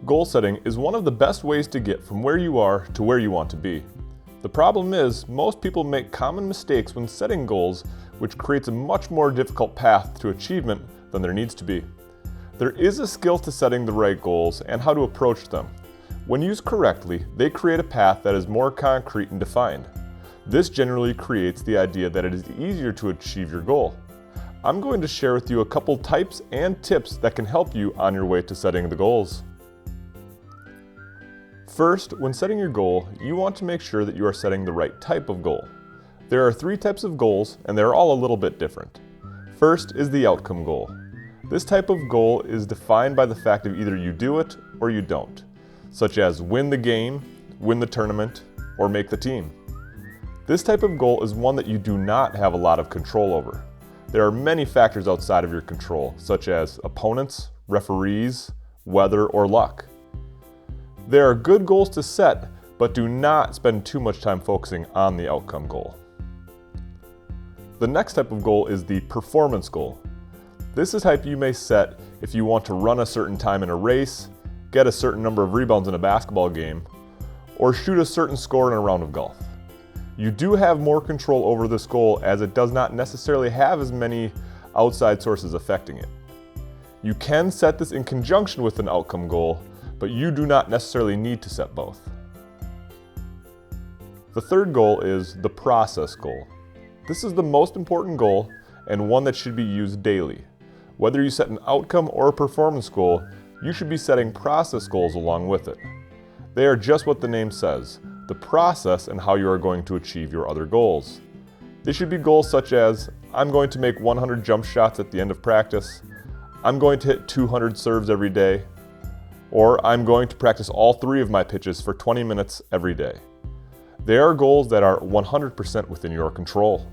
Goal setting is one of the best ways to get from where you are to where you want to be. The problem is, most people make common mistakes when setting goals, which creates a much more difficult path to achievement than there needs to be. There is a skill to setting the right goals and how to approach them. When used correctly, they create a path that is more concrete and defined. This generally creates the idea that it is easier to achieve your goal. I'm going to share with you a couple types and tips that can help you on your way to setting the goals. First, when setting your goal, you want to make sure that you are setting the right type of goal. There are 3 types of goals, and they're all a little bit different. First is the outcome goal. This type of goal is defined by the fact of either you do it or you don't, such as win the game, win the tournament, or make the team. This type of goal is one that you do not have a lot of control over. There are many factors outside of your control, such as opponents, referees, weather, or luck. There are good goals to set, but do not spend too much time focusing on the outcome goal. The next type of goal is the performance goal. This is type you may set if you want to run a certain time in a race, get a certain number of rebounds in a basketball game, or shoot a certain score in a round of golf. You do have more control over this goal as it does not necessarily have as many outside sources affecting it. You can set this in conjunction with an outcome goal, but you do not necessarily need to set both. The third goal is the process goal. This is the most important goal and one that should be used daily. Whether you set an outcome or a performance goal, you should be setting process goals along with it. They are just what the name says, the process and how you are going to achieve your other goals. They should be goals such as, I'm going to make 100 jump shots at the end of practice, I'm going to hit 200 serves every day, or I'm going to practice all 3 of my pitches for 20 minutes every day. They are goals that are 100% within your control.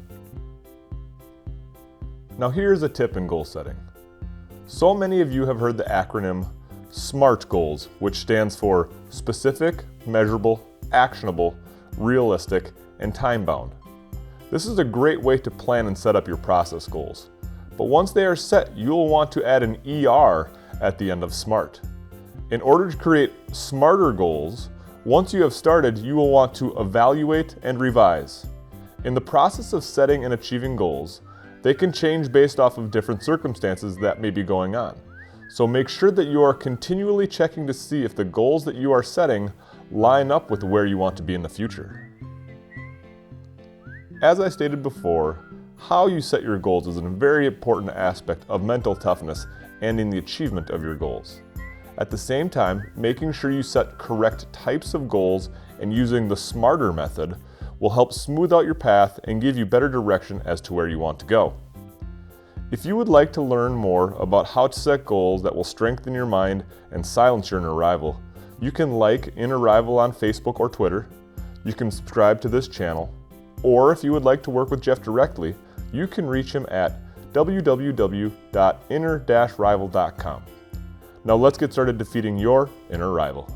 Now here's a tip in goal setting. So many of you have heard the acronym SMART goals, which stands for specific, measurable, actionable, realistic, and time-bound. This is a great way to plan and set up your process goals. But once they are set, you will want to add an ER at the end of SMART. In order to create smarter goals, once you have started, you will want to evaluate and revise. In the process of setting and achieving goals, they can change based off of different circumstances that may be going on. So make sure that you are continually checking to see if the goals that you are setting line up with where you want to be in the future. As I stated before, how you set your goals is a very important aspect of mental toughness and in the achievement of your goals. At the same time, making sure you set correct types of goals and using the SMARTer method will help smooth out your path and give you better direction as to where you want to go. If you would like to learn more about how to set goals that will strengthen your mind and silence your inner rival, you can like Inner Rival on Facebook or Twitter, you can subscribe to this channel, or if you would like to work with Jeff directly, you can reach him at www.inner-rival.com. Now let's get started defeating your inner rival.